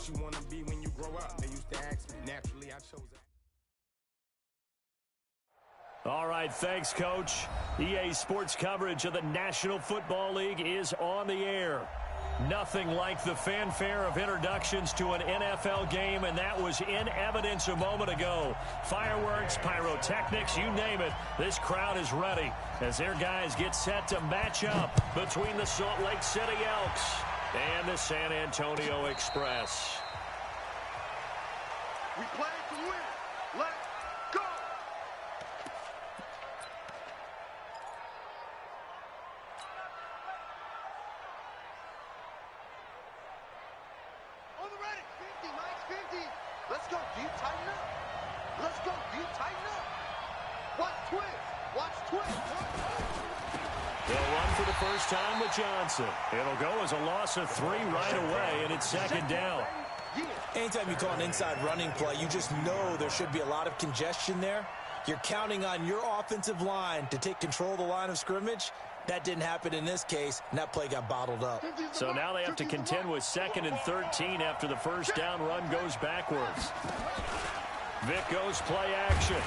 what you want to be when you grow up. They used to ask me. Naturally, I chose that. All right, thanks, Coach. EA Sports coverage of the National Football League is on the air. Nothing like the fanfare of introductions to an NFL game, and that was in evidence a moment ago. Fireworks, pyrotechnics, you name it. This crowd is ready as their guys get set to match up between the Salt Lake City Elks and the San Antonio Express. We play to win. Let's go! On the ready. 50, Mike, 50. Let's go. Do you tighten up? Let's go. Do you tighten up? Watch twist. Watch twist. They'll run for the first time with Johnson. It'll go as a loss of 3 right away, and it's second down. Anytime you call an inside running play, you just know there should be a lot of congestion there. You're counting on your offensive line to take control of the line of scrimmage. That didn't happen in this case, and that play got bottled up. So now they have to contend with 2nd and 13 after the first down run goes backwards. Vic goes play action.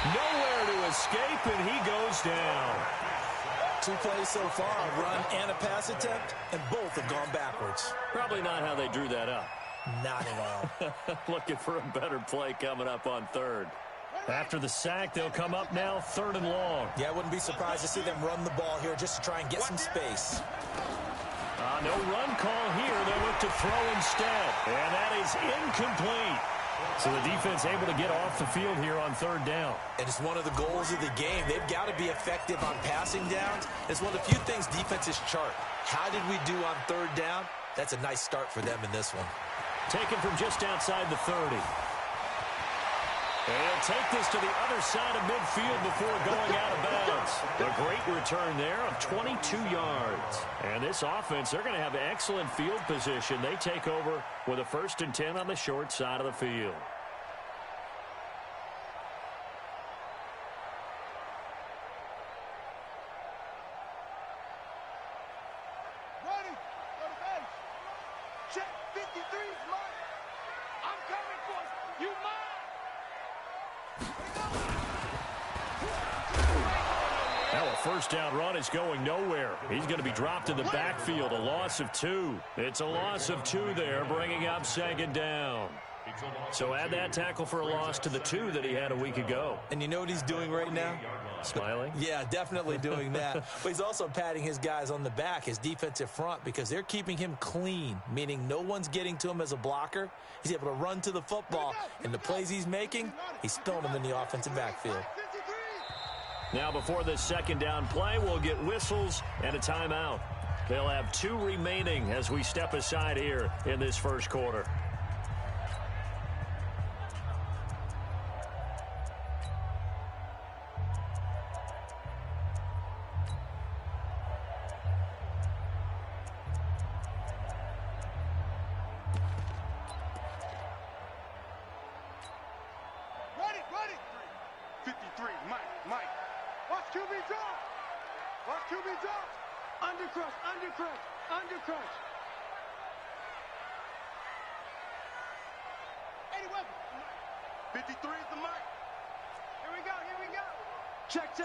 Nowhere to escape, and he goes down. 2 plays so far, a run and a pass attempt, and both have gone backwards. Probably not how they drew that up. Not at all. Looking for a better play coming up on 3rd. After the sack, they'll come up now 3rd and long. Yeah, I wouldn't be surprised to see them run the ball here just to try and get some space. No run call here. They'll look to throw instead, and that is incomplete. So the defense able to get off the field here on 3rd down. And it's one of the goals of the game. They've got to be effective on passing downs. It's one of the few things defenses chart. How did we do on 3rd down? That's a nice start for them in this one. Taken from just outside the 30. And he'll take this to the other side of midfield before going out of bounds. A great return there of 22 yards. And this offense, they're going to have excellent field position. They take over with a 1st and 10 on the short side of the field. Ready. Go to base. Check 53 is mine. I'm coming for you. You mine. Now a first down run is going nowhere. He's going to be dropped in the backfield, a loss of 2. It's a loss of 2 there, bringing up 2nd down. So add that tackle for a loss to the 2 that he had a week ago. And you know what he's doing right now? Smiling? Yeah, definitely doing that. But he's also patting his guys on the back, his defensive front, because they're keeping him clean, meaning no one's getting to him as a blocker. He's able to run to the football, and the plays he's making, he's throwing them in the offensive backfield. Now before this 2nd down play, we'll get whistles and a timeout. They'll have 2 remaining as we step aside here in this first quarter. Undercrush. 53 is the mark. Here we go. Check.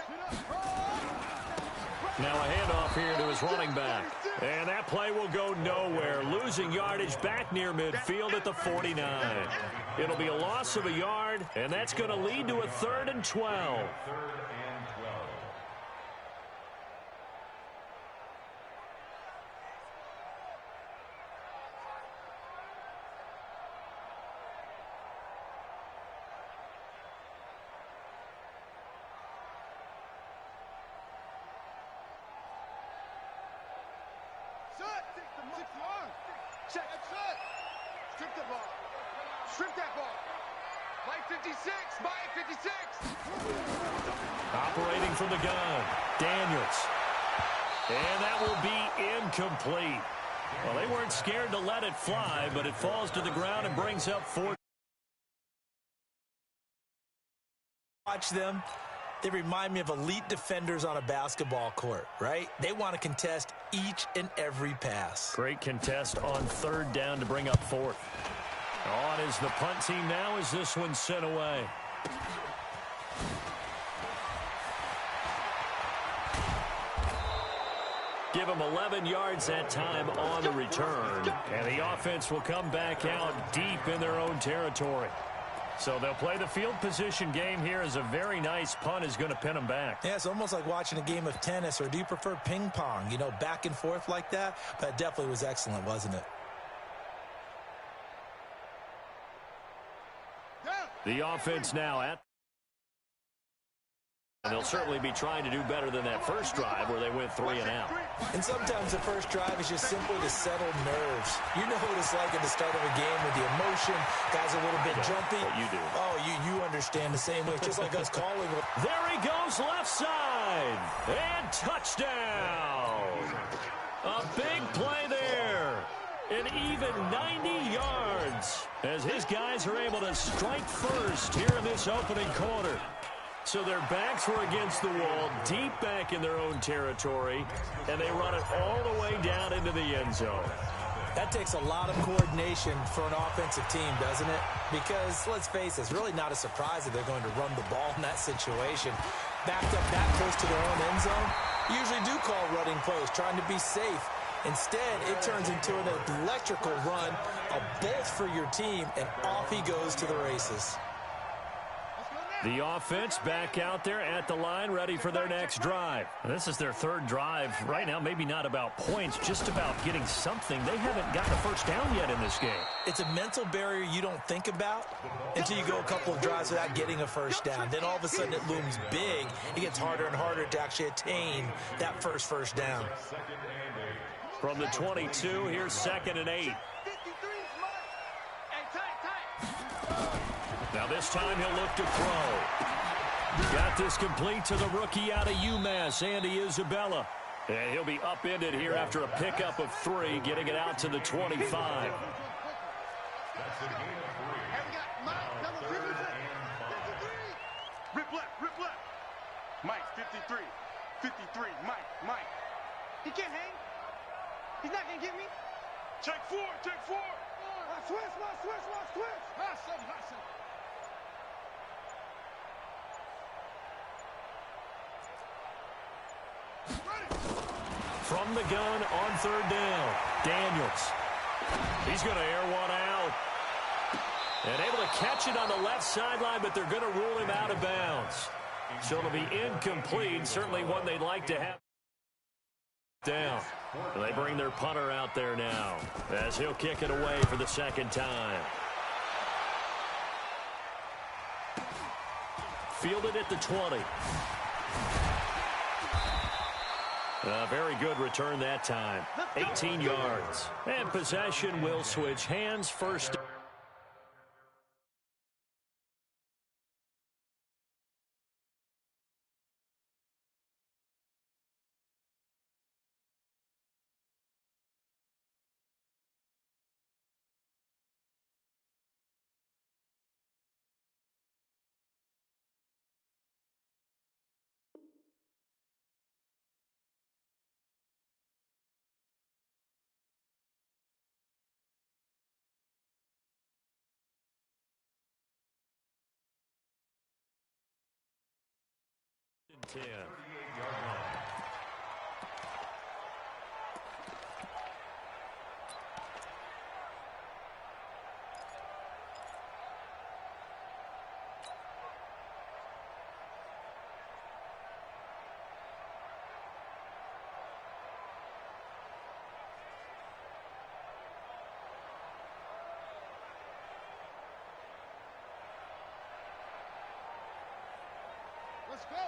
Now a handoff here to his running back. And that play will go nowhere. Losing yardage back near midfield at the 49. It'll be a loss of a yard, and that's going to lead to a 3rd and 12. Check. Strip the ball. Strip that ball. Mike 56. Mike 56. Operating from the gun. Daniels. And that will be incomplete. Well, they weren't scared to let it fly, but it falls to the ground and brings up 4. Watch them. They remind me of elite defenders on a basketball court, right? They want to contest each and every pass. Great contest on third down to bring up fourth. On is the punt team now as this one's sent away. Give them 11 yards that time on the return. And the offense will come back out deep in their own territory. So they'll play the field position game here as a very nice punt is going to pin them back. Yeah, it's almost like watching a game of tennis, or do you prefer ping pong? You know, back and forth like that? But it definitely was excellent, wasn't it? The offense now at... And they'll certainly be trying to do better than that first drive where they went 3 and out. And sometimes the first drive is just simply to settle nerves. You know what it's like at the start of a game with the emotion. Guys are a little bit jumpy. What you do. Oh, you understand the same way. It's just like us calling. There he goes left side. And touchdown. A big play there. An even 90 yards as his guys are able to strike first here in this opening quarter. So their backs were against the wall, deep back in their own territory, and they run it all the way down into the end zone. That takes a lot of coordination for an offensive team, doesn't it? Because, let's face it, it's really not a surprise that they're going to run the ball in that situation. Backed up that close to their own end zone, usually do call running plays, trying to be safe. Instead, it turns into an electrical run, a bolt for your team, and off he goes to the races. The offense back out there at the line, ready for their next drive. This is their third drive right now. Maybe not about points, just about getting something. They haven't gotten a first down yet in this game. It's a mental barrier you don't think about until you go a couple of drives without getting a first down. Then all of a sudden it looms big. It gets harder and harder to actually attain that first down. From the 22, here's 2nd and 8. Now this time he'll look to throw. Got this complete to the rookie out of UMass, Andy Isabella. And he'll be upended here after a pickup of 3, getting it out to the 25. Rip left. Mike, 53. 53, Mike. He can't hang. He's not going to get me. Check 4. Switch. Hustle. From the gun on third down, Daniels. He's going to air one out. And able to catch it on the left sideline, but they're going to rule him out of bounds. So it'll be incomplete, certainly one they'd like to have down. They bring their punter out there now as he'll kick it away for the second time. Fielded at the 20. A very good return that time. 18 yards. And possession will switch hands first.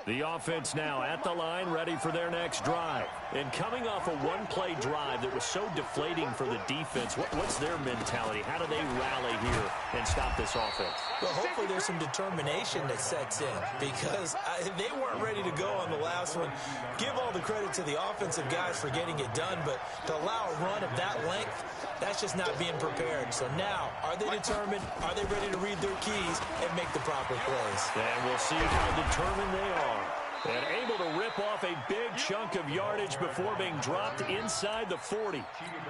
The offense now at the line, ready for their next drive. And coming off a one-play drive that was so deflating for the defense, what's their mentality? How do they rally here and stop this offense? Well, hopefully there's some determination that sets in, because they weren't ready to go on the last one. Give all the credit to the offensive guys for getting it done, but to allow a run of that length, That's just not being prepared. So now, are they determined? Are they ready to read their keys and make the proper plays? And we'll see how determined they are. And able to rip off a big chunk of yardage before being dropped inside the 40.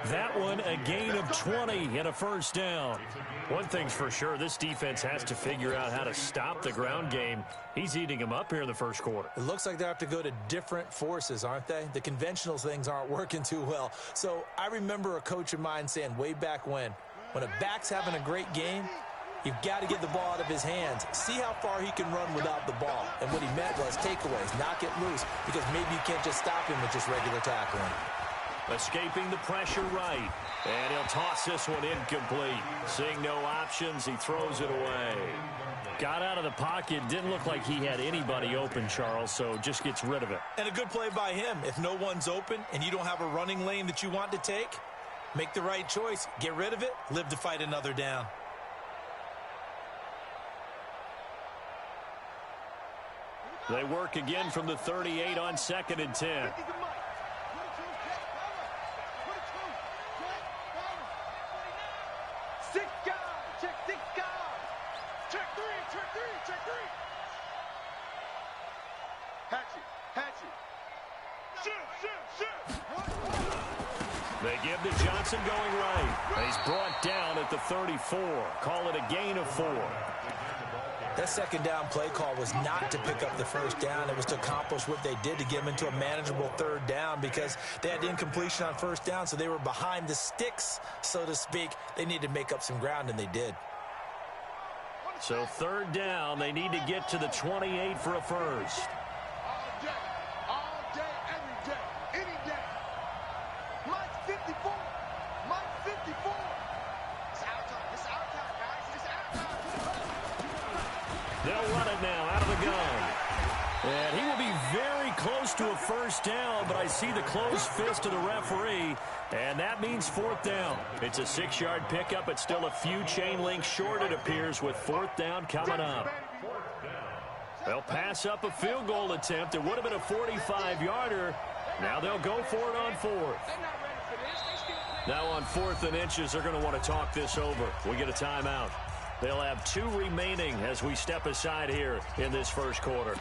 That one a gain of 20 and a first down. One thing's for sure, this defense has to figure out how to stop the ground game. He's eating them up here in the first quarter. It looks like they have to go to different forces, aren't they? The conventional things aren't working too well. So I remember a coach of mine saying way back when a back's having a great game, you've got to get the ball out of his hands. See how far he can run without the ball. And what he meant was takeaways, knock it loose, because maybe you can't just stop him with just regular tackling. Escaping the pressure right. And he'll toss this one incomplete. Seeing no options, he throws it away. Got out of the pocket. Didn't look like he had anybody open, Charles, so just gets rid of it. And a good play by him. If no one's open and you don't have a running lane that you want to take, make the right choice. Get rid of it. Live to fight another down. They work again from the 38 on 2nd and 10. They give to Johnson going right. And he's brought down at the 34. Call it a gain of 4. That second down play call was not to pick up the first down. It was to accomplish what they did to get them into a manageable third down because they had incompletion on first down, so they were behind the sticks, so to speak. They needed to make up some ground, and they did. So third down, they need to get to the 28 for a first. All day, every day, any day. Mike 54. Mike 54. It's our time. It's our time, guys. It's our time. They'll run it now out of the gun. And he will be very close to a first down, but I see the closed fist of the referee, and that means fourth down. It's a 6-yard pickup, but still a few chain links short, it appears, with fourth down coming up. They'll pass up a field goal attempt. It would have been a 45-yarder. Now they'll go for it on fourth. Now on 4th and inches, they're going to want to talk this over. We get a timeout. They'll have 2 remaining as we step aside here in this first quarter.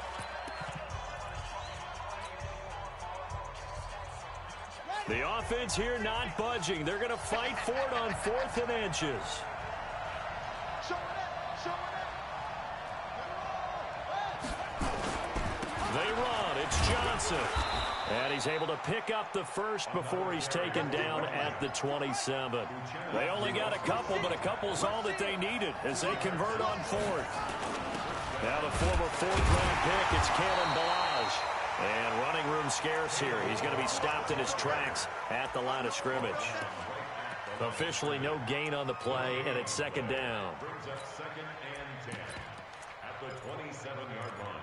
The offense here not budging. They're going to fight for it on 4th and inches. They run. It's Johnson. And he's able to pick up the first before he's taken down at the 27. They only got a couple, but a couple's all that they needed as they convert on 4th. Now the former 4th-round pick, it's Kalen Ballage. And running room scarce here. He's going to be stopped in his tracks at the line of scrimmage. Officially no gain on the play, and it's 2nd down. Brings up 2nd and 10 at the 27-yard line.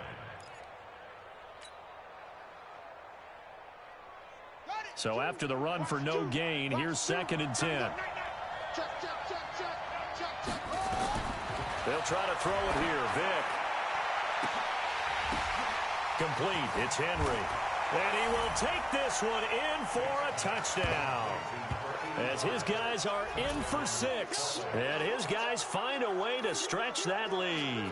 So after the run for no gain, here's 2nd and 10. They'll try to throw it here. Vick. Complete. It's Henry. And he will take this one in for a touchdown. As his guys are in for 6. And his guys find a way to stretch that lead.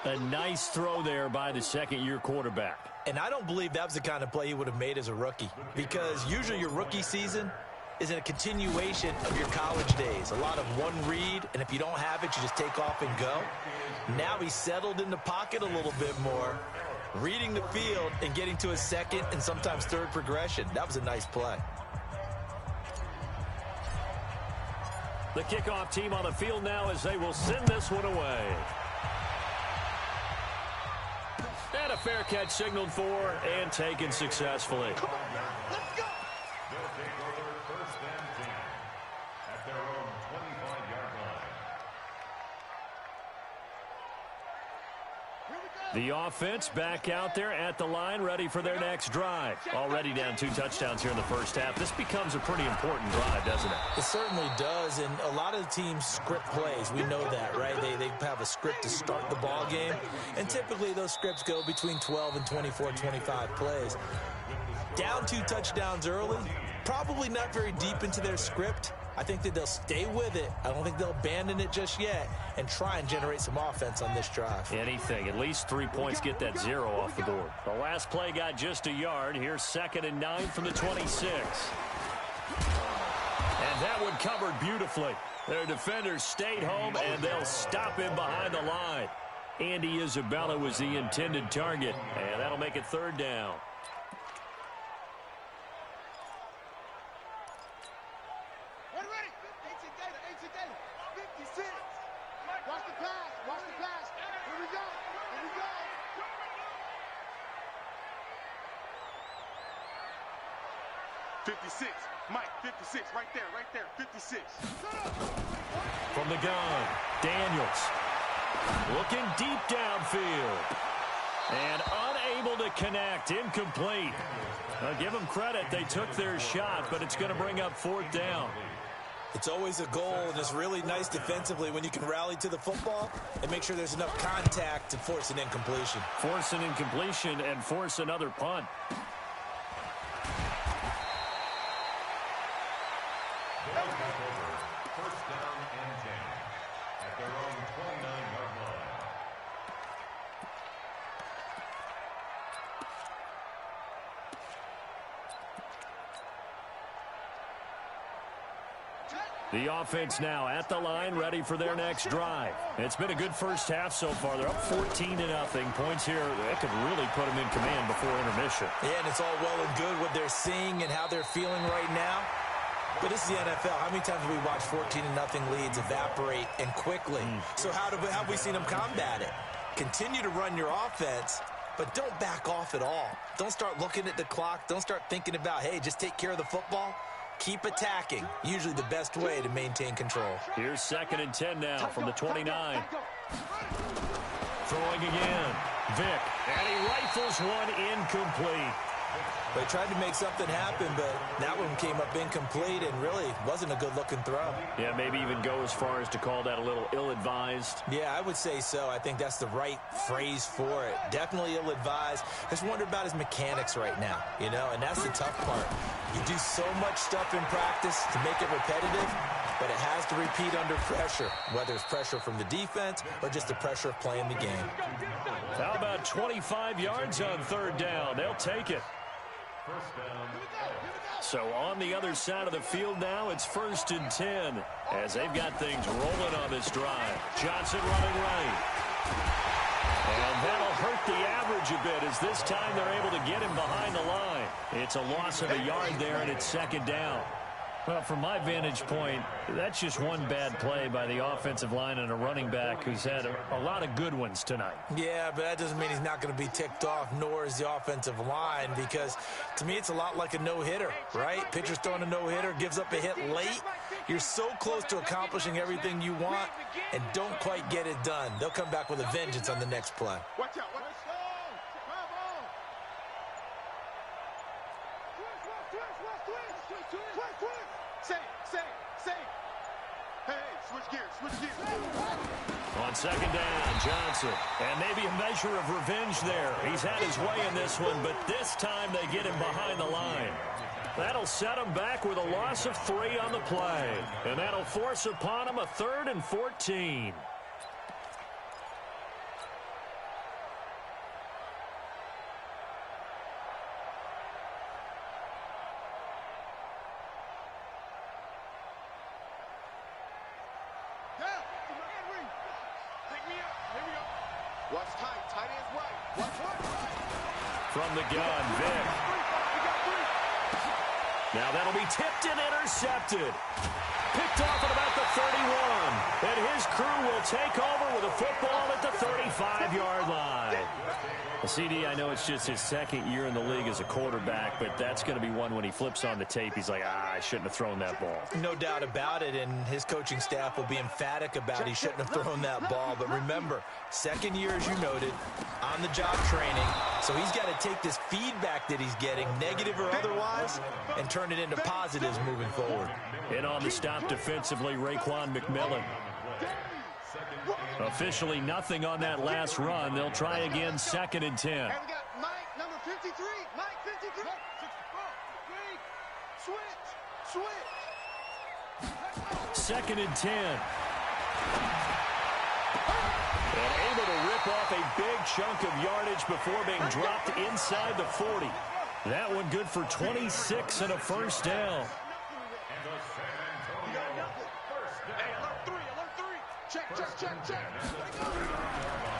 A nice throw there by the second-year quarterback. And I don't believe that was the kind of play he would have made as a rookie, because usually your rookie season is in a continuation of your college days. A lot of one read, and if you don't have it, you just take off and go. Now he's settled in the pocket a little bit more, reading the field and getting to his second and sometimes third progression. That was a nice play. The kickoff team on the field now as they will send this one away. And a fair catch signaled for and taken successfully. Let's go. They'll take over 1st and 10 at their own 25-yard line. The offense back out there at the line, ready for their next drive. Already down 2 touchdowns here in the first half. This becomes a pretty important drive, doesn't it? It certainly does, and a lot of the teams script plays. We know that, right? They have a script to start the ball game, and typically those scripts go between 12 and 24, 25 plays. Down 2 touchdowns early, probably not very deep into their script. I think that they'll stay with it. I don't think they'll abandon it just yet and try and generate some offense on this drive. Anything. At least 3 points, get that 0 off the board. The last play got just a yard. Here's 2nd and 9 from the 26. And that one covered beautifully. Their defenders stayed home, and they'll stop him behind the line. Andy Isabella was the intended target, and that'll make it 3rd down. Mike, 56, right there, 56. From the gun, Daniels. Looking deep downfield. And unable to connect, incomplete. I'll give them credit, they took their shot, but it's going to bring up 4th down. It's always a goal, and it's really nice defensively when you can rally to the football and make sure there's enough contact to force an incompletion. Force an incompletion and force another punt. First down and 10 at their own 29-yard line. The offense now at the line, ready for their next drive. It's been a good first half so far. They're up 14-0. Points here, that could really put them in command before intermission. Yeah, and it's all well and good what they're seeing and how they're feeling right now. But this is the NFL. How many times have we watched 14-0 leads evaporate and quickly? So how have we seen them combat it? Continue to run your offense, but don't back off at all. Don't start looking at the clock. Don't start thinking about, hey, just take care of the football. Keep attacking. Usually the best way to maintain control. Here's 2nd and 10 now from the 29. Throwing again. Vick. And he rifles one incomplete. They tried to make something happen, but that one came up incomplete and really wasn't a good-looking throw. Yeah, maybe even go as far as to call that a little ill-advised. Yeah, I would say so. I think that's the right phrase for it. Definitely ill-advised. I just wonder about his mechanics right now, you know, and that's the tough part. You do so much stuff in practice to make it repetitive, but it has to repeat under pressure, whether it's pressure from the defense or just the pressure of playing the game. How about 25 yards on 3rd down? They'll take it. First down. So on the other side of the field now, it's 1st and 10 as they've got things rolling on this drive. Johnson running right. And that'll hurt the average a bit as this time they're able to get him behind the line. It's a loss of a yard there, and it's 2nd down. Well, from my vantage point, that's just one bad play by the offensive line and a running back who's had a lot of good ones tonight. Yeah, but that doesn't mean he's not going to be ticked off, nor is the offensive line, because to me it's a lot like a no-hitter, right? Pitcher's throwing a no-hitter, gives up a hit late. You're so close to accomplishing everything you want and don't quite get it done. They'll come back with a vengeance on the next play. Watch out. Hey, switch gears. On 2nd down, Johnson. And maybe a measure of revenge there. He's had his way in this one, but this time they get him behind the line. That'll set him back with a loss of 3 on the play. And that'll force upon him a 3rd and 14. Watch tight ends right. Watch right. From the gun, Vick. Now that'll be tipped and intercepted. Picked off at about the 31. And his crew will take over with a football at the 35-yard line. Well, CD, I know it's just his 2nd year in the league as a quarterback, but that's going to be one when he flips on the tape. He's like, I shouldn't have thrown that ball. No doubt about it, and his coaching staff will be emphatic about he shouldn't have thrown that ball. But remember, 2nd year, as you noted, on-the-job training. So he's got to take this feedback that he's getting, negative or otherwise, and turn it into positives moving forward. And on the stop defensively, Raekwon McMillan. Officially nothing on that last run. They'll try again, 2nd and 10. And we got Mike, number 53. Mike, 53. 2nd and 10. And able to rip off a big chunk of yardage before being dropped inside the 40. That one good for 26 and a first down.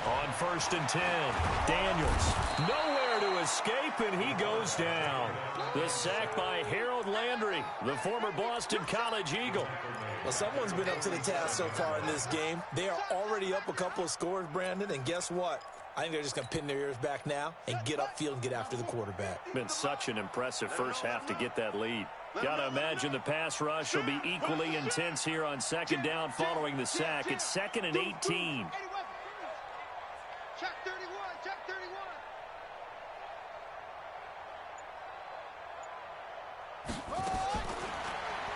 On 1st and 10, Daniels. Nowhere to escape, and he goes down. The sack by Harold Landry, the former Boston College Eagle. Well, someone's been up to the task so far in this game. They are already up a couple of scores, Brandon, and guess what? I think they're just going to pin their ears back now and get upfield and get after the quarterback. Been such an impressive first half to get that lead. Got to imagine the pass rush will be equally intense here on 2nd down following the sack. It's 2nd and 18. Check 31, check 31.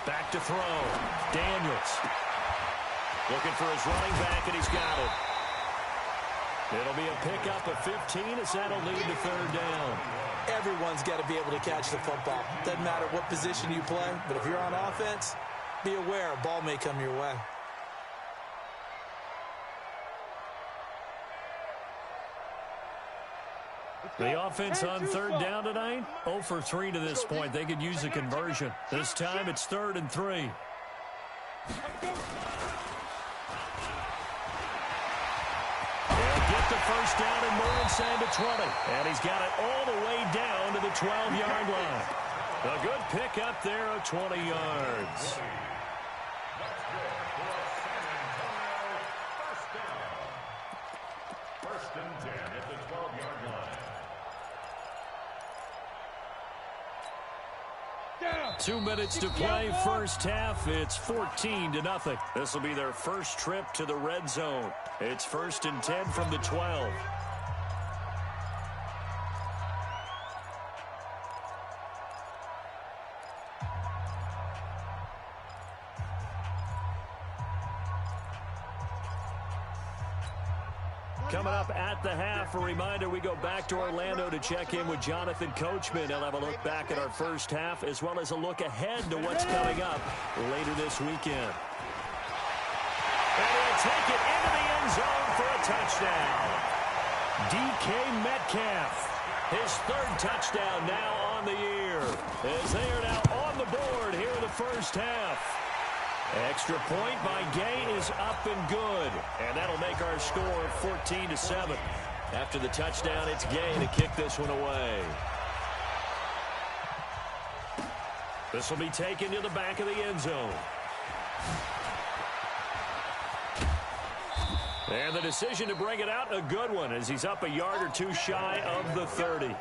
Back to throw. Daniels. Looking for his running back, and he's got it. It'll be a pickup of 15 as that'll lead to 3rd down. Everyone's got to be able to catch the football. Doesn't matter what position you play, but if you're on offense, be aware a ball may come your way. The offense on 3rd down tonight, 0 for 3 to this point. They could use a conversion. This time it's 3rd and 3. Get the first down and more inside the 20. And he's got it all the way down to the 12-yard line. A good pickup there of 20 yards. First and 10 at the 12-yard line. 2 minutes to play, first half. It's 14-0. This will be their first trip to the red zone. It's 1st and 10 from the 12. Coming up at the half, a reminder, we go back to Orlando to check in with Jonathan Coachman. He'll have a look back at our first half as well as a look ahead to what's coming up later this weekend. And he'll take it into the end zone for a touchdown. DK Metcalf, his 3rd touchdown now on the year, as they are now on the board here in the first half. Extra point by Gay is up and good, and that'll make our score 14-7. After the touchdown, it's Gay to kick this one away. This will be taken to the back of the end zone. And the decision to bring it out, a good one, as he's up a yard or two shy of the 30.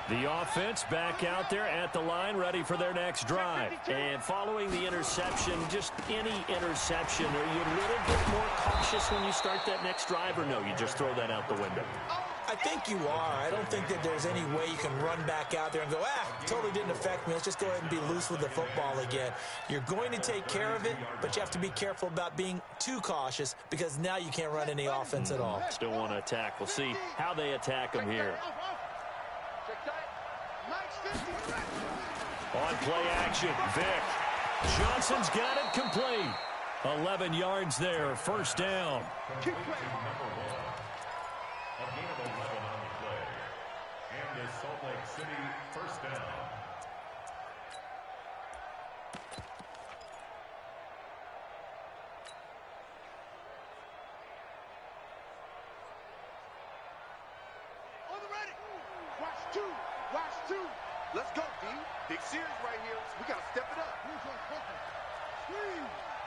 The offense back out there at the line, ready for their next drive. And following the interception, just any interception, are you a little bit more cautious when you start that next drive, or no, you just throw that out the window? I think you are. I don't think that there's any way you can run back out there and go, totally didn't affect me. Let's just go ahead and be loose with the football again. You're going to take care of it, but you have to be careful about being too cautious because now you can't run any offense at all. Still want to attack. We'll see how they attack him here. On play action, Vick. Johnson's got it complete. 11 yards there, first down. A gain of 11 on the play. And the Salt Lake City first down. On the ready. Watch 2. Watch 2. Let's go, D. Big series right here. We got to step it up.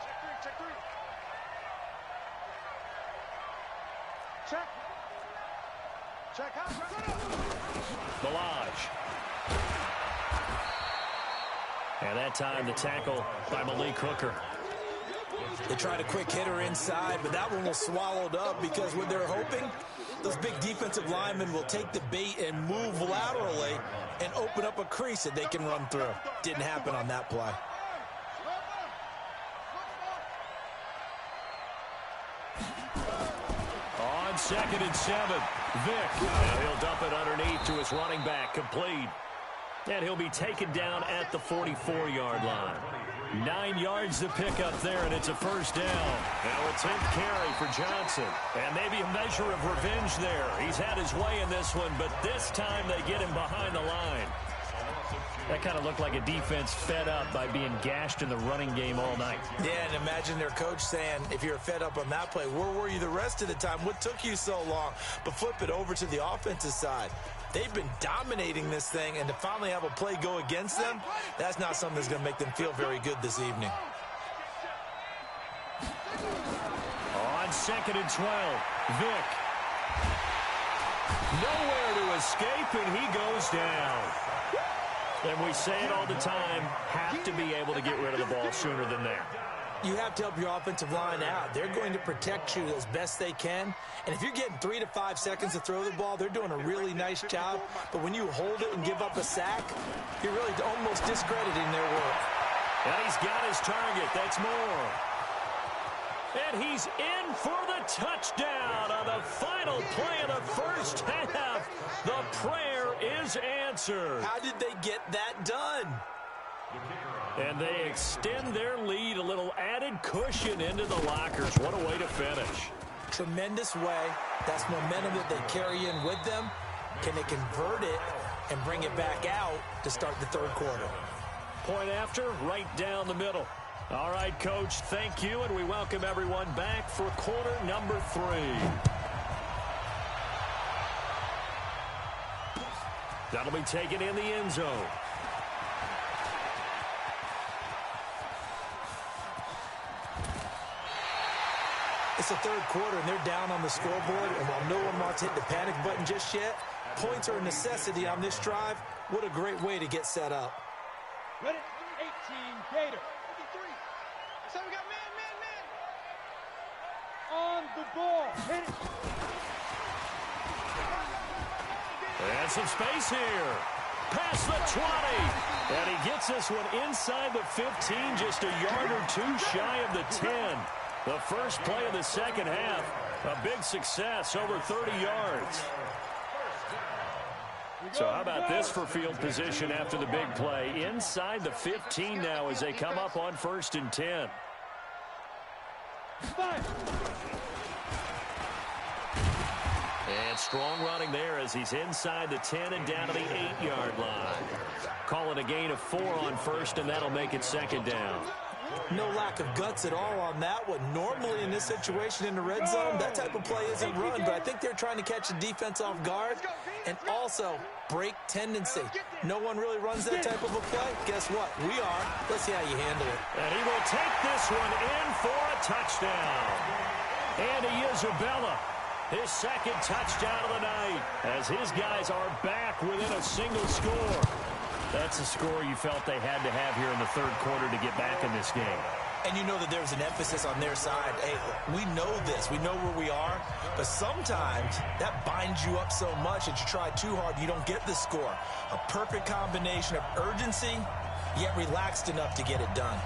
Check 3, check 3. Check. Check out. Balaj. And that time the tackle by Malik Hooker. They tried a quick hitter inside, but that one was swallowed up because what they're hoping, those big defensive linemen will take the bait and move laterally and open up a crease that they can run through. Didn't happen on that play. On 2nd and 7, Vick. And he'll dump it underneath to his running back, complete. And he'll be taken down at the 44-yard line. 9 yards to pick up there, and it's a first down. Now a 10th carry for Johnson. And maybe a measure of revenge there. He's had his way in this one, but this time they get him behind the line. That kind of looked like a defense fed up by being gashed in the running game all night. Yeah, and imagine their coach saying, if you're fed up on that play, where were you the rest of the time? What took you so long? But flip it over to the offensive side. They've been dominating this thing, and to finally have a play go against them, that's not something that's going to make them feel very good this evening. On 2nd and 12, Vick. Nowhere to escape, and he goes down. And we say it all the time, have to be able to get rid of the ball sooner than that. You have to help your offensive line out. They're going to protect you as best they can. And if you're getting 3 to 5 seconds to throw the ball, they're doing a really nice job. But when you hold it and give up a sack, you're really almost discrediting their work. And he's got his target. That's Moore. And he's in for the touchdown on the final play of the first half. The prayer is answered. How did they get that done? And they extend their lead, a little added cushion into the lockers. What a way to finish. Tremendous way. That's momentum that they carry in with them. Can they convert it and bring it back out to start the third quarter? Point after, right down the middle. All right, Coach, thank you, and we welcome everyone back for quarter number 3. That'll be taken in the end zone. It's the third quarter, and they're down on the scoreboard, and while no one wants to hit the panic button just yet, points are a necessity on this drive. What a great way to get set up. Ready? 18, Gator. 53. So we got man. On the ball. Hit it. And some space here. Past the 20. And he gets this one inside the 15, just a yard or two shy of the 10. The first play of the second half, a big success, over 30 yards. So how about this for field position after the big play? Inside the 15 now as they come up on 1st and 10. And strong running there as he's inside the 10 and down to the 8-yard line. Call it a gain of 4 on 1st, and that'll make it 2nd down. No lack of guts at all on that one. Normally in this situation in the red zone, that type of play isn't run, but I think they're trying to catch the defense off guard and also break tendency. No one really runs that type of a play. Guess what? We are. Let's see how you handle it. And he will take this one in for a touchdown. Andy Isabella, his 2nd touchdown of the night, as his guys are back within a single score. That's a score you felt they had to have here in the third quarter to get back in this game. And you know that there's an emphasis on their side. Hey, we know this. We know where we are. But sometimes that binds you up so much that you try too hard, you don't get the score. A perfect combination of urgency, yet relaxed enough to get it done.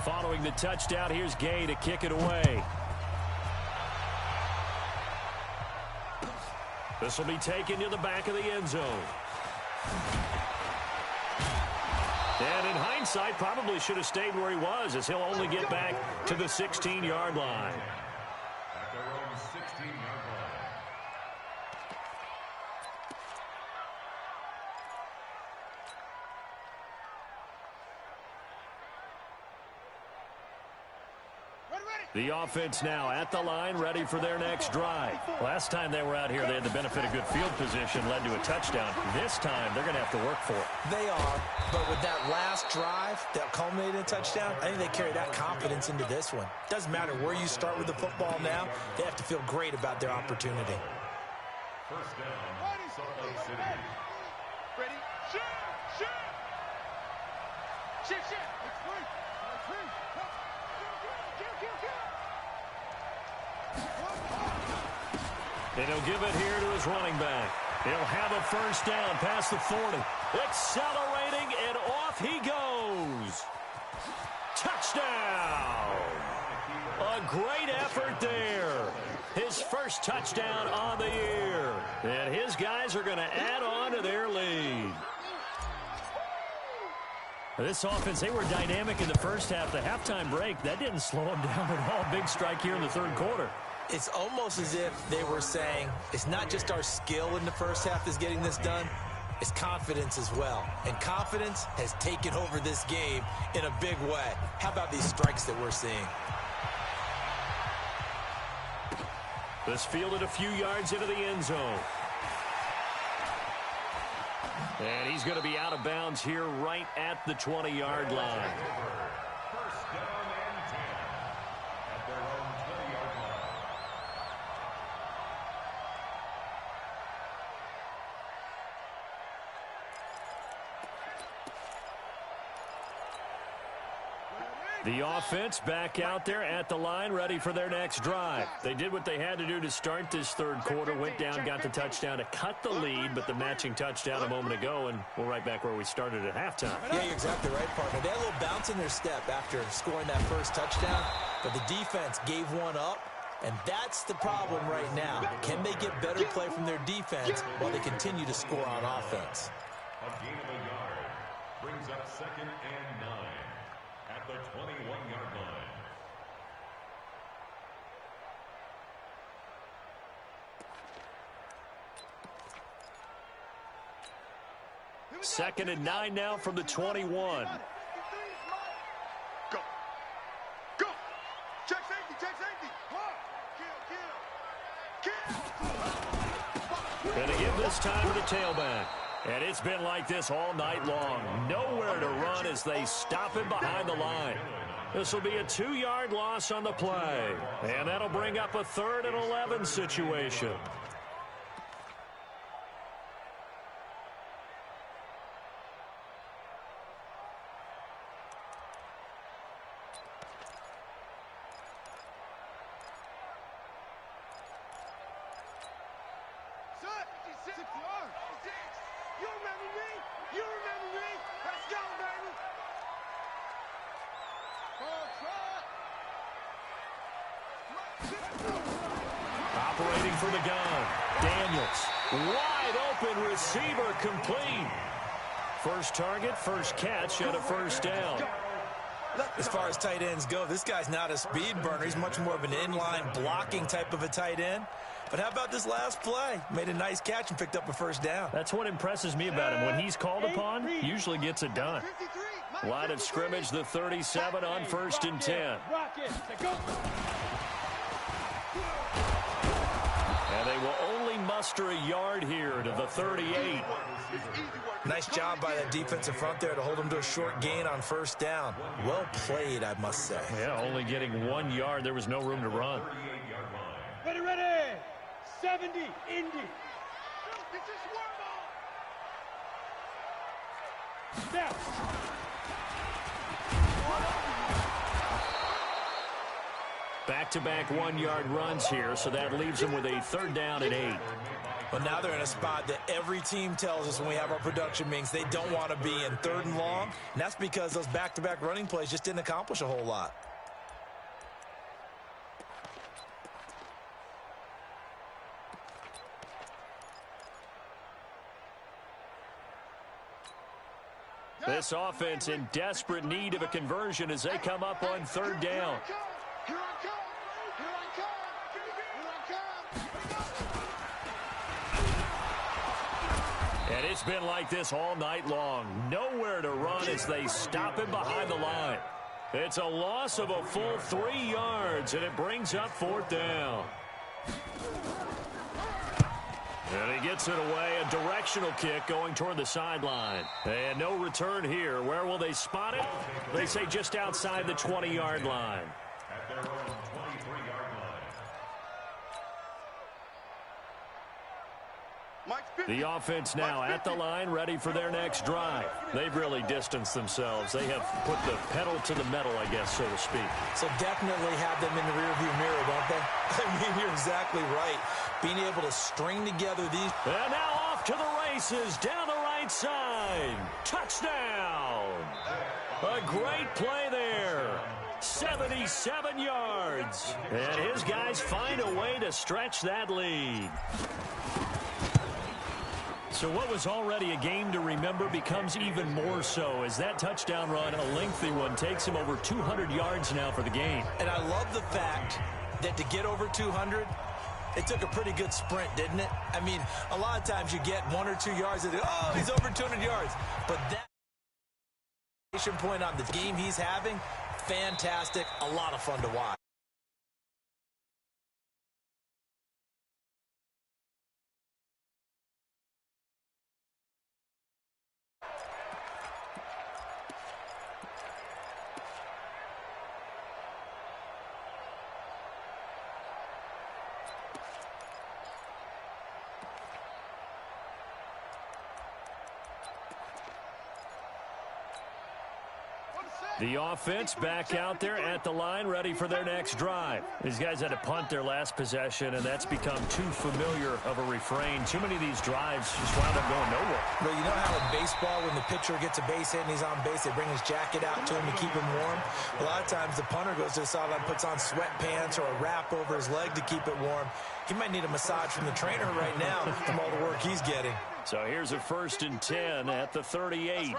Following the touchdown, here's Gay to kick it away. This will be taken to the back of the end zone. And in hindsight, probably should have stayed where he was, as he'll only get back to the 16-yard line. At their own 16-yard line. The offense now at the line, ready for their next drive. Last time they were out here, they had the benefit of good field position, led to a touchdown. This time, they're going to have to work for it. They are, but with that last drive that culminated in a touchdown, I think they carry that confidence into this one. Doesn't matter where you start with the football now, they have to feel great about their opportunity. First down, Salt Lake City. Ready? Shoot! Shoot! And he'll give it here to his running back. He'll have a first down past the 40. Accelerating, and off he goes. Touchdown! A great effort there. His first touchdown on the year. And his guys are going to add on to their lead. This offense, they were dynamic in the first half. The halftime break, that didn't slow them down at all. Big strike here in the third quarter. It's almost as if they were saying, it's not just our skill in the first half that's getting this done, it's confidence as well. And confidence has taken over this game in a big way. How about these strikes that we're seeing? This fielded a few yards into the end zone. And he's going to be out of bounds here right at the 20-yard line. First down and 10 at their own 20-yard line. The offense back out there at the line, ready for their next drive. They did what they had to do to start this third quarter, went down, got the touchdown to cut the lead, but the matching touchdown a moment ago, and we're right back where we started at halftime. Yeah, you're exactly right, partner. They had a little bounce in their step after scoring that first touchdown, but the defense gave one up, and that's the problem right now. Can they get better play from their defense while they continue to score on offense? A gain of a yard brings up 2nd and 9 at the 21-yard line. Second and 9 now from the 21. Go. Go. Check safety. Check safety. Kill. And again this time to the tailback. And it's been like this all night long. Nowhere to run as they stop him behind the line. This will be a 2-yard loss on the play. And that'll bring up a 3rd and 11 situation. Operating for the gun. Daniels. Wide open receiver complete. First target, first catch, and a first down. As far as tight ends go, this guy's not a speed burner. He's much more of an inline blocking type of a tight end. But how about this last play? Made a nice catch and picked up a first down. That's what impresses me about him. When he's called upon, usually gets it done. Line of scrimmage, the 37 on 1st and 10. And they will only muster a yard here to the 38. Nice job by that defensive front there to hold them to a short gain on first down. Well played, I must say. Yeah, only getting 1 yard. There was no room to run. Ready. 70, Indy. It's a swarm ball. Steps. Back-to-back 1-yard runs here, so that leaves them with a 3rd down and 8. But now they're in a spot that every team tells us when we have our production meetings they don't want to be in 3rd and long. And that's because those back-to-back running plays just didn't accomplish a whole lot. This offense in desperate need of a conversion as they come up on 3rd down. Here I come. Here I come. Here I come. And it's been like this all night long. Nowhere to run as they stop him behind the line. It's a loss of a full 3 yards, and it brings up 4th down. And he gets it away, a directional kick going toward the sideline. And no return here. Where will they spot it? They say just outside the 20-yard line. At their own 23-yard line. The offense now at the line, ready for their next drive. They've really distanced themselves. They have put the pedal to the metal, I guess, so to speak. So definitely have them in the rearview mirror, don't they? I mean, you're exactly right. Being able to string together these. And now off to the races, down the right side. Touchdown! A great play there. 77 yards. And his guys find a way to stretch that lead. So what was already a game to remember becomes even more so as that touchdown run, a lengthy one, takes him over 200 yards now for the game. And I love the fact that to get over 200, it took a pretty good sprint, didn't it? I mean, a lot of times you get 1 or 2 yards and oh, he's over 200 yards. But that point on the game he's having, fantastic, a lot of fun to watch. The offense back out there at the line, ready for their next drive. These guys had to punt their last possession, and that's become too familiar of a refrain. Too many of these drives just wound up going nowhere. Well, you know how in baseball, when the pitcher gets a base hit and he's on base, they bring his jacket out to him to keep him warm? A lot of times the punter goes to the sideline, puts on sweatpants or a wrap over his leg to keep it warm. He might need a massage from the trainer right now from all the work he's getting. So here's a 1st and 10 at the 38.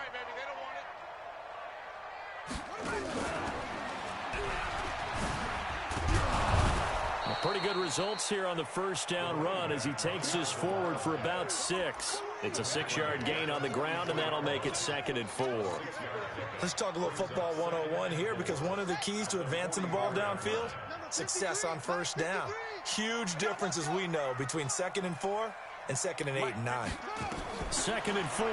Pretty good results here on the first down run as he takes this forward for about 6. It's a 6-yard gain on the ground, and that'll make it 2nd and 4. Let's talk a little football 101 here, because one of the keys to advancing the ball downfield, success on first down. Huge difference, as we know, between 2nd and 4 and 2nd and 8 and 9. 2nd and 4.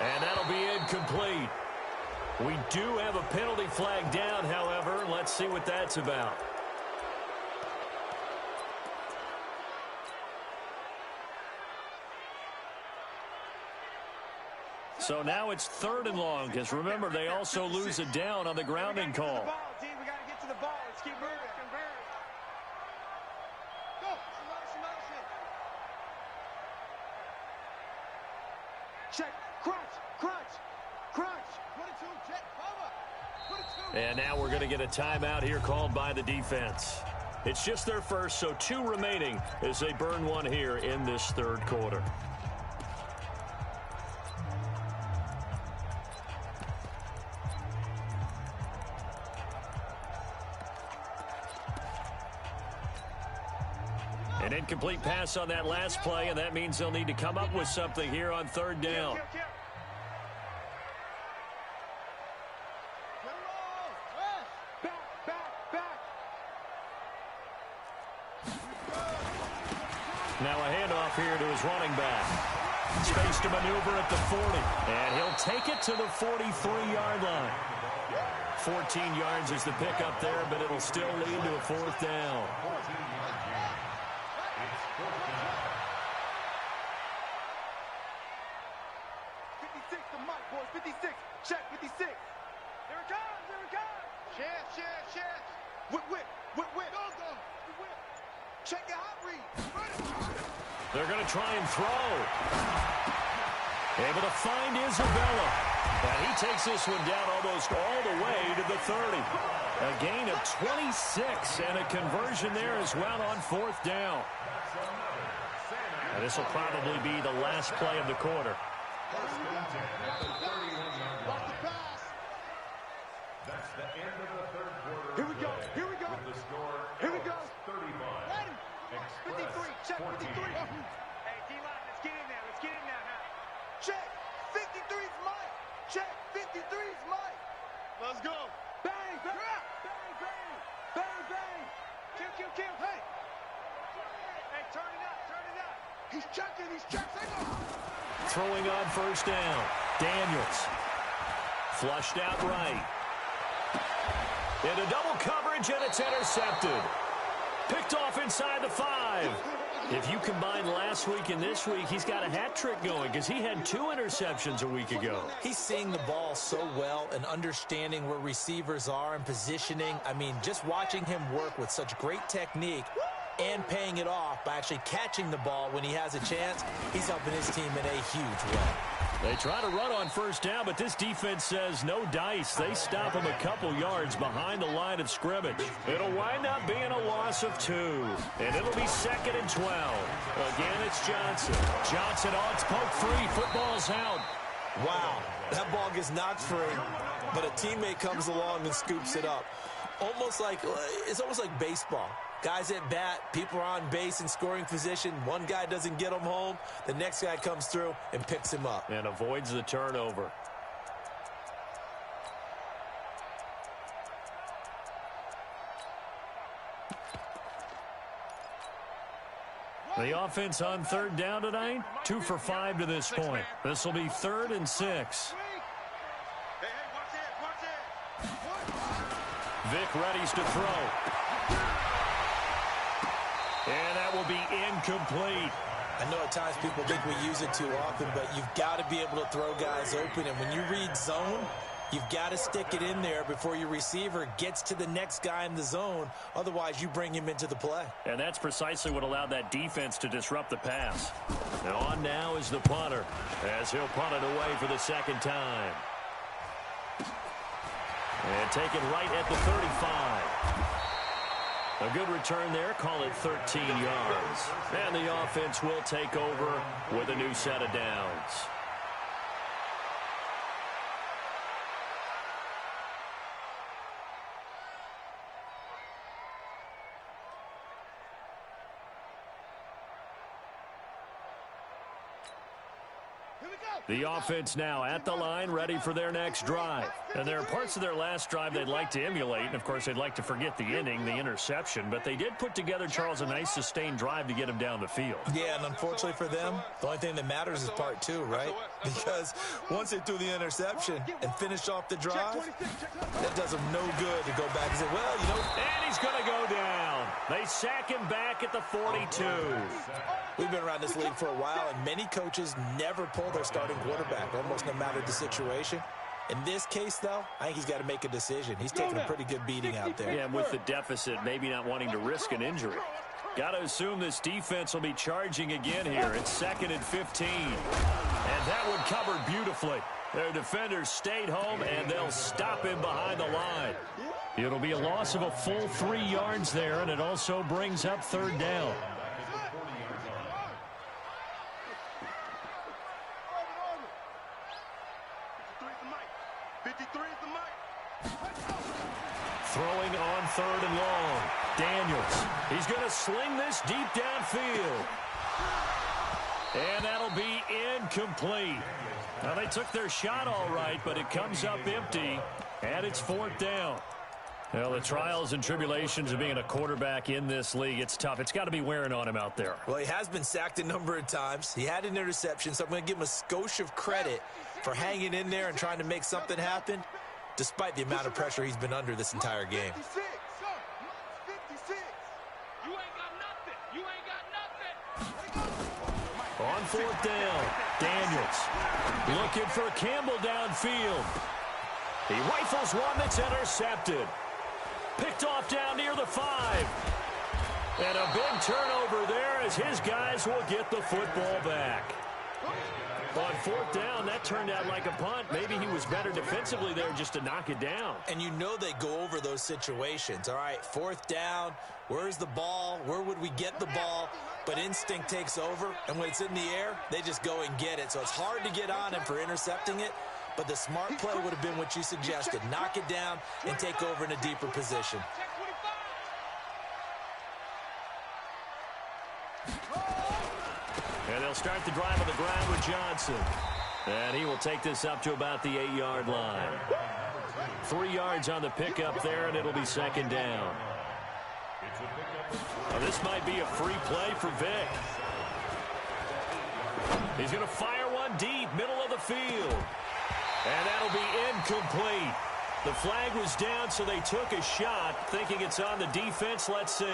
And that'll be incomplete. We do have a penalty flag down, however. Let's see what that's about. So now it's 3rd and long, because remember, they also lose a down on the grounding call. We got to get to the ball. Let's keep moving. Go. Check. Crunch. And now we're going to get a timeout here called by the defense. It's just their first, so 2 remaining as they burn one here in this 3rd quarter. An incomplete pass on that last play, and that means they'll need to come up with something here on 3rd down. Now a handoff here to his running back. Space to maneuver at the 40. And he'll take it to the 43-yard line. 14 yards is the pickup there, but it'll still lead to a 4th down. Check, 56. Here it comes. Share. Whip. Go. Check your hot read. They're going to try and throw. Able to find Isabella. And he takes this one down almost all the way to the 30. A gain of 26 and a conversion there as well on 4th down. And this will probably be the last play of the quarter. That's the end of the 3rd quarter. Here we go. With the score, 35. 53. Check 53. Hey, D-line, let's get in there now. Check. 53's Mike. Check. 53's Mike. Let's go. Bang. Kill. Hey. Hey, turn it up. He's checking. Throwing on 1st down. Daniels. Flushed out right. Into double coverage, and it's intercepted. Picked off inside the 5. If you combine last week and this week, he's got a hat trick going because he had 2 interceptions a week ago. He's seeing the ball so well and understanding where receivers are and positioning. I mean, just watching him work with such great technique and paying it off by actually catching the ball when he has a chance, he's helping his team in a huge way. They try to run on first down, but this defense says no dice. They stop them a couple yards behind the line of scrimmage. It'll wind up being a loss of 2, and it'll be 2nd and 12. Again, it's Johnson. Johnson on its poke free. Football's out. Wow, that ball gets knocked free, but a teammate comes along and scoops it up. It's almost like baseball. Guys at bat, people are on base in scoring position. One guy doesn't get him home. The next guy comes through and picks him up. And avoids the turnover. The offense on 3rd down tonight, 2 for 5 to this point. This will be 3rd and 6. Vic readies to throw. And that will be incomplete. I know at times people think we use it too often, but you've got to be able to throw guys open. And when you read zone, you've got to stick it in there before your receiver gets to the next guy in the zone. Otherwise, you bring him into the play. And that's precisely what allowed that defense to disrupt the pass. And on now is the punter, as he'll punt it away for the 2nd time. And taken right at the 35. A good return there. Call it 13 yards. And the offense will take over with a new set of downs. The offense now at the line, ready for their next drive. And there are parts of their last drive they'd like to emulate. And, of course, they'd like to forget the ending, the interception. But they did put together, Charles, a nice sustained drive to get him down the field. Yeah, and unfortunately for them, the only thing that matters is part 2, right? Because once they threw the interception and finished off the drive, that does them no good to go back and say, well, you know. And he's going to go down. They sack him back at the 42. We've been around this league for a while, and many coaches never pull their starting quarterback, almost no matter the situation. In this case, though, I think he's got to make a decision. He's taking a pretty good beating out there. Yeah, with the deficit, maybe not wanting to risk an injury. Got to assume this defense will be charging again here. It's 2nd and 15. And that one covered beautifully. Their defenders stayed home, and they'll stop him behind the line. It'll be a loss of a full 3 yards there, and it also brings up 3rd down. Throwing on 3rd and long. Daniels. He's going to sling this deep downfield. And that'll be incomplete. Now, they took their shot all right, but it comes up empty, and it's 4th down. Well, the trials and tribulations of being a quarterback in this league, it's tough. It's got to be wearing on him out there. Well, he has been sacked a number of times. He had an interception, so I'm going to give him a skosh of credit for hanging in there and trying to make something happen, despite the amount of pressure he's been under this entire game. 56. You ain't got nothing. You ain't got nothing. On 4th down, Daniels looking for Campbell downfield. He rifles one that's intercepted. Picked off down near the 5. And a big turnover there as his guys will get the football back. On 4th down, that turned out like a punt. Maybe he was better defensively there just to knock it down. And you know they go over those situations. All right, 4th down, where's the ball? Where would we get the ball? But instinct takes over, and when it's in the air, they just go and get it. So it's hard to get on him for intercepting it, but the smart play would have been what you suggested. Knock it down and take over in a deeper position. And they'll start the drive on the ground with Johnson. And he will take this up to about the 8-yard line. 3 yards on the pickup there, and it'll be 2nd down. Now, this might be a free play for Vic. He's going to fire one deep, middle of the field. And that'll be incomplete. The flag was down, so they took a shot, thinking it's on the defense. Let's see.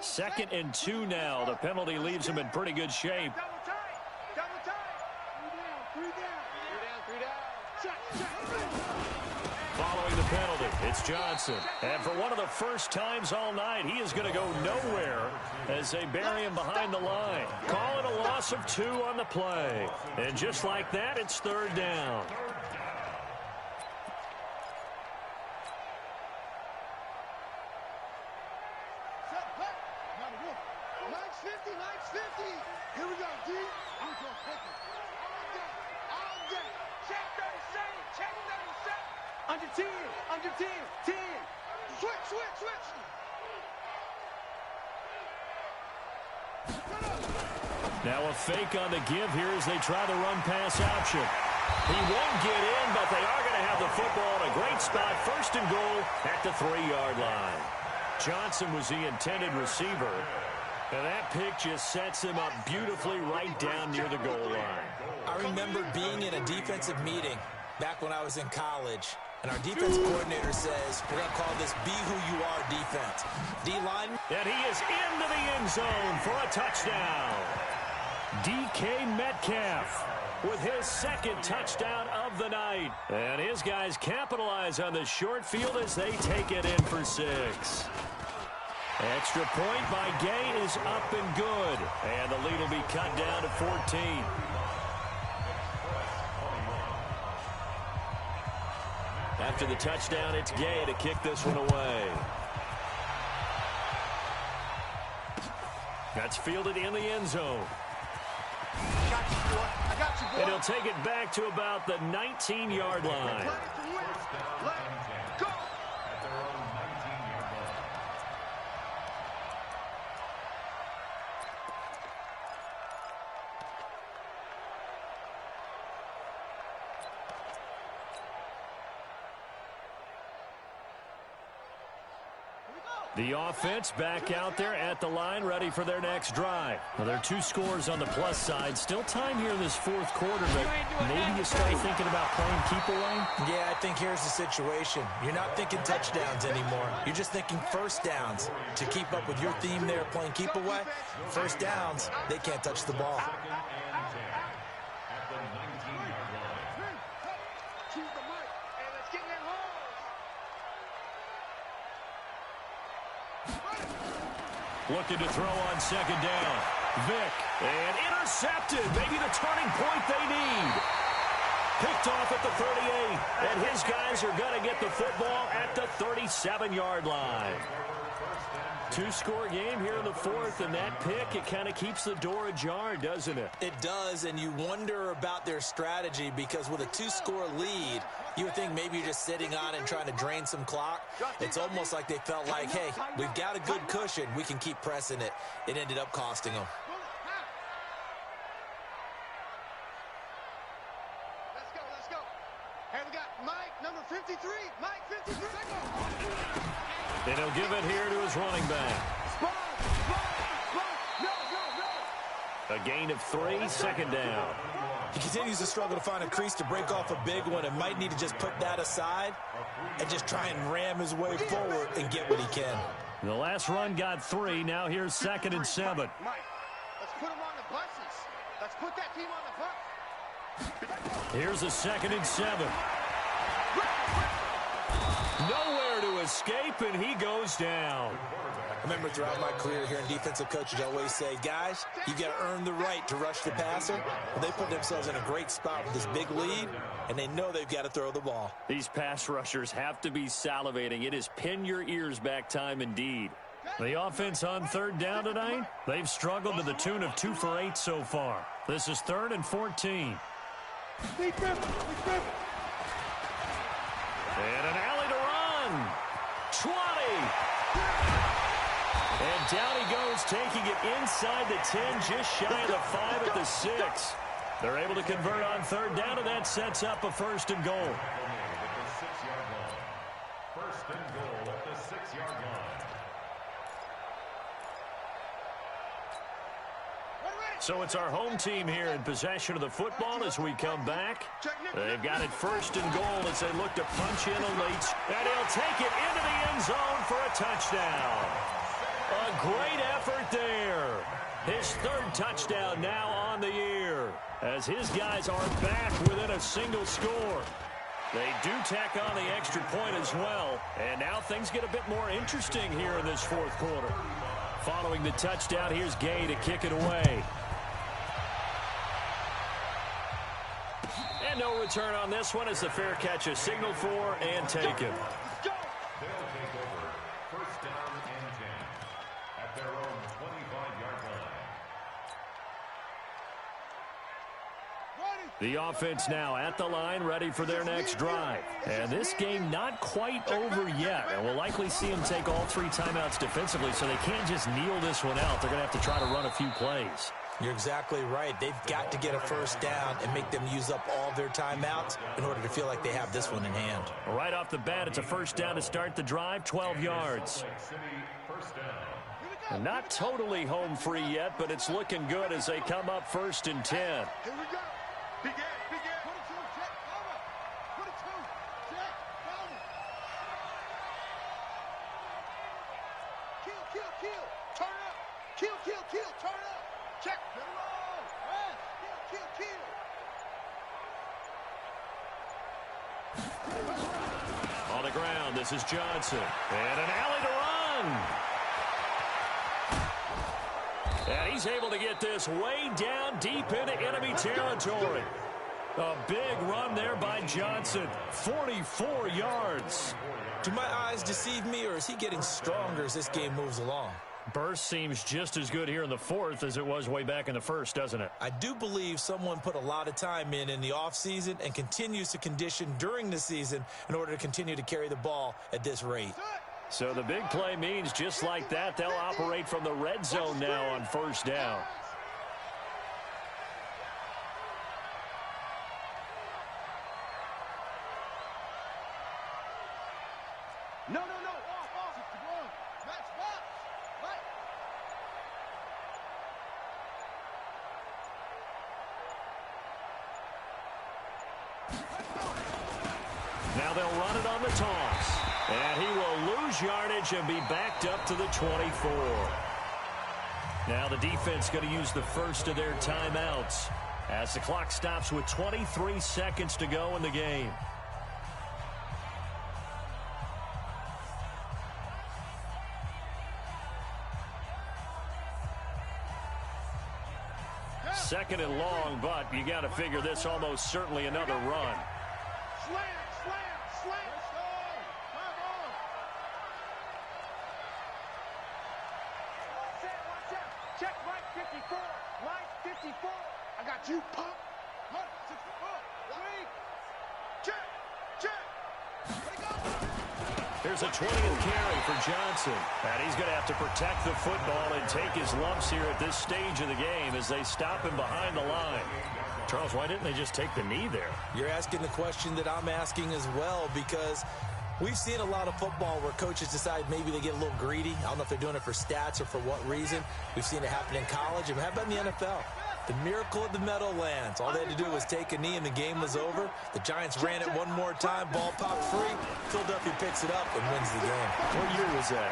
2nd and 2 now. The penalty leaves him in pretty good shape. Double tight. Double tight. 3 down. 3 down. 3 down. Check. Following the penalty, it's Johnson. And for one of the first times all night, he is going to go nowhere as they bury him behind the line. Call it a loss of 2 on the play. And just like that, it's 3rd down. Mike's 50. Mike's 50. Here we go, D. I'm going to pick it. All day. Check 37. Check 37. Under 10. Under 10. 10. Switch. Now a fake on the give here as they try the run-pass option. He won't get in, but they are going to have the football in a great spot. 1st and goal at the 3-yard line. Johnson was the intended receiver. And that pick just sets him up beautifully right down near the goal line. I remember being in a defensive meeting back when I was in college, and our defense coordinator says, we're going to call this Be Who You Are defense. D-line. And he is into the end zone for a touchdown. DK Metcalf with his 2nd touchdown of the night. And his guys capitalize on the short field as they take it in for 6. Extra point by Gay is up and good. And the lead will be cut down to 14. After the touchdown, it's Gay to kick this one away. That's fielded in the end zone. I got you, boy. And he'll take it back to about the 19-yard line. Play it to win. Let go. The offense back out there at the line, ready for their next drive. Well, there are 2 scores on the plus side. Still time here in this 4th quarter, but maybe you start thinking about playing keep away? Yeah, I think here's the situation. You're not thinking touchdowns anymore. You're just thinking 1st downs. To keep up with your theme there, playing keep away, 1st downs, they can't touch the ball. Choose the mic. And let's get in their holes. Looking to throw on 2nd down. Vick, and intercepted. Maybe the turning point they need. Picked off at the 38, and his guys are going to get the football at the 37-yard line. 2-score game here in the 4th, and that pick, it kind of keeps the door ajar, doesn't it? It does, and you wonder about their strategy because with a 2-score lead, you would think maybe you're just sitting on it and trying to drain some clock. It's almost like they felt like, hey, we've got a good cushion. We can keep pressing it. It ended up costing them. Let's go. Hey, we got Mike, number 53. Mike, 53. And he'll give it here to his running back. Spot. No. A gain of 3, 2nd down. He continues to struggle to find a crease to break off a big one and might need to just put that aside and just try and ram his way forward and get what he can. The last run got 3. Now here's 2nd and 7. Mike, let's put him on the buses. Let's put that team on the bus. Here's a 2nd and 7. Nowhere to escape, and he goes down. I remember throughout my career here in defensive coaches, I always say, guys, you got to earn the right to rush the passer. Well, they put themselves in a great spot with this big lead, and they know they've got to throw the ball. These pass rushers have to be salivating. It is pin your ears back time indeed. The offense on 3rd down tonight, they've struggled to the tune of 2 for 8 so far. This is 3rd and 14. And an alley to run. 20. And down he goes, taking it inside the 10, just shy of the 5 at the 6. They're able to convert on 3rd down, and that sets up a 1st and goal. 1st and goal at the 6-yard line. So it's our home team here in possession of the football as we come back. They've got it 1st and goal as they look to punch in a late. And he'll take it into the end zone for a touchdown. A great effort there. His third touchdown now on the year, as his guys are back within a single score. They do tack on the extra point as well, and now things get a bit more interesting here in this fourth quarter. Following the touchdown, here's Gay to kick it away. And no return on this one as the fair catch is signaled for and taken. They'll take over first down and 10 at their own 25-yard line. The offense now at the line, ready for their next drive. And this game not quite over yet. And we'll likely see them take all 3 timeouts defensively, so they can't just kneel this one out. They're going to have to try to run a few plays. You're exactly right. They've got to get a first down and make them use up all their timeouts in order to feel like they have this one in hand. Right off the bat, it's a first down to start the drive, 12 yards. And not totally home free yet, but it's looking good as they come up 1st and 10. Here we go. Begin. 22, check, cover. 22, check, cover. Kill. Turn up. Kill, turn up. Check. Get it on. Rest. Kill. On the ground, this is Johnson. And an alley to run. And he's able to get this way down deep into enemy territory. A big run there by Johnson. 44 yards. Do my eyes deceive me, or is he getting stronger as this game moves along? Burst seems just as good here in the fourth as it was way back in the first, doesn't it? I do believe someone put a lot of time in the offseason and continues to condition during the season in order to continue to carry the ball at this rate. So the big play means just like that, they'll operate from the red zone now on first down. No. Off. 61. Match box. Right. Now they'll run it on the toss. And he will lose yardage and be backed up to the 24. Now the defense going to use the first of their timeouts as the clock stops with 23 seconds to go in the game. Second and long, but you got to figure this almost certainly another run. Slam. Check right 54. Right 54. I got you, pump. 64. Check. Here's a 20th carry for Johnson. And he's going to have to protect the football and take his lumps here at this stage of the game as they stop him behind the line. Charles, why didn't they just take the knee there? You're asking the question that I'm asking as well, because we've seen a lot of football where coaches decide maybe they get a little greedy. I don't know if they're doing it for stats or for what reason. We've seen it happen in college, and how about in the NFL? The miracle of the Meadowlands. All they had to do was take a knee and the game was over. The Giants ran it one more time. Ball popped free. Philadelphia picks it up and wins the game. What year was that?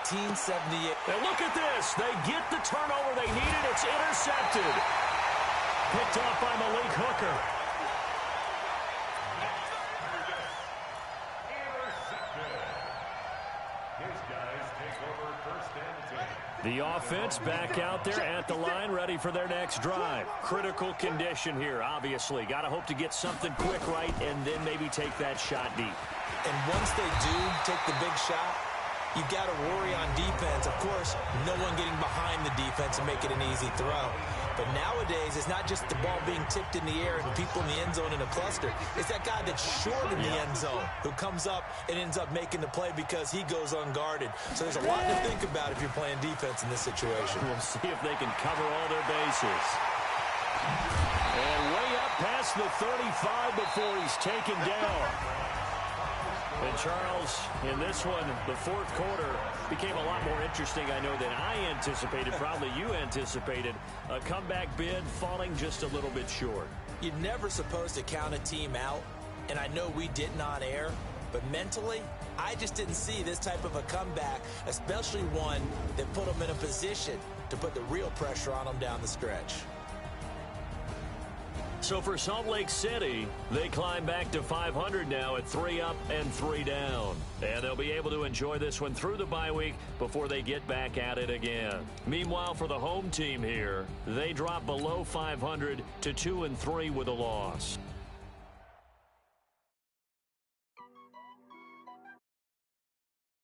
1978. And look at this. They get the turnover they needed. It's intercepted. Picked off by Malik Hooker. The offense back out there at the line, ready for their next drive. Critical condition here, obviously. Got to hope to get something quick right and then maybe take that shot deep. And once they do take the big shot, you got to worry on defense. Of course, no one getting behind the defense and make it an easy throw. But nowadays, it's not just the ball being tipped in the air and people in the end zone in a cluster. It's that guy that's short in the end zone who comes up and ends up making the play because he goes unguarded. So there's a lot to think about if you're playing defense in this situation. We'll see if they can cover all their bases. And way up past the 35 before he's taken down. And Charles, in this one, the fourth quarter became a lot more interesting, I know, than I anticipated. Probably you anticipated. A comeback bid falling just a little bit short. You're never supposed to count a team out, and I know we didn't on air, but mentally, I just didn't see this type of a comeback, especially one that put them in a position to put the real pressure on them down the stretch. So for Salt Lake City, they climb back to 500 now at 3 up and 3 down. And they'll be able to enjoy this one through the bye week before they get back at it again. Meanwhile, for the home team here, they drop below 500 to 2 and 3 with a loss.